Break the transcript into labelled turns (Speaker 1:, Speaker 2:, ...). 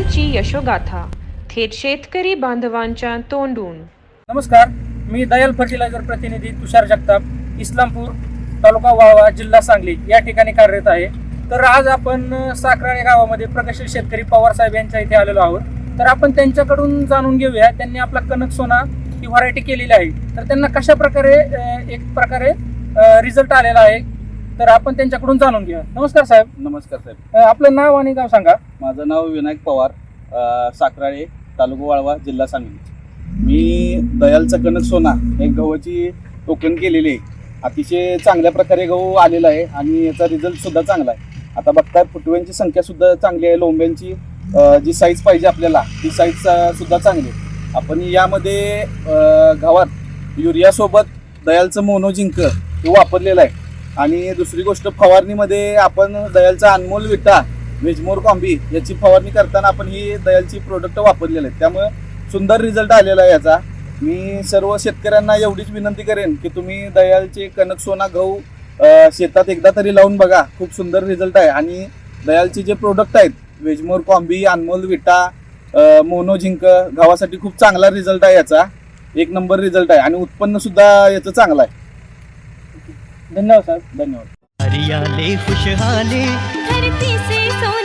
Speaker 1: दयालची यशोगाथा थेट शेतकरी बांधवांच्या तोंडून।
Speaker 2: नमस्कार, मी दयाल फर्टिलायझर प्रतिनिधी तुषार जगताप, इस्लामपूर, तालुका वाळवा, जिल्हा सांगली या ठिकाणी कार्यरत आहे। तर आज आपण साखराळे गावामध्ये प्रगतशील शेतकरी पवार साहेब यांच्या इथे आलेलो आहोत। तर आपण त्यांच्याकडून जाणून घेऊया, त्यांनी आपला कनक सोना ही व्हरायटी केलेली आहे, तर त्यांना कशा प्रकारे एक प्रकारे रिझल्ट आलेला आहे, तर आपण त्यांच्याकडून जाणून घेऊया। नमस्कार साहेब.
Speaker 3: नमस्कार साहेब.
Speaker 2: आपलं नाव आणि गाव सांगा.
Speaker 3: माझं नाव विनायक पवार, साखराळे, तालुका वाळवा, जिल्हा सांगली. मी दयालचा कनक सोना एक गव्हाची टोकन केलेली आहे. अतिशय चांगल्या प्रकारे गहू आलेला आहे आणि याचा रिझल्ट सुद्धा चांगला आहे. आता बघताय फुटव्यांची संख्या सुद्धा चांगली आहे. लोंब्यांची जी साईज पाहिजे आपल्याला ती साईज सुद्धा चांगली आहे. आपण यामध्ये गव्हात युरियासोबत दयालचं मोनोजिंक हे वापरलेलं आहे. आणि दुसरी गोष्ट, फवारणीमध्ये आपण दयालचा अनमोल विटा वेजमोर कॉम्बी याची फवारणी करताना आपण ही दयालची प्रोडक्ट वापरलेले आहेत. त्यामुळे सुंदर रिझल्ट आलेला आहे याचा. मी सर्व शेतकऱ्यांना एवढीच विनंती करेन की तुम्ही दयालचे कनक सोना गहू शेतात एकदा तरी लावून बघा. खूप सुंदर रिझल्ट आहे. आणि दयालचे जे प्रोडक्ट आहेत वेजमोर कॉम्बी, अनमोल विटा, मोनोझिंक गव्हासाठी खूप चांगला रिझल्ट आहे याचा. एक नंबर रिझल्ट आहे आणि उत्पन्न सुद्धा याचं चांगलं आहे.
Speaker 2: धन्यवाद साहेब.
Speaker 3: धन्यवाद.
Speaker 4: हरियाले खुशहाली
Speaker 5: धरती से सोने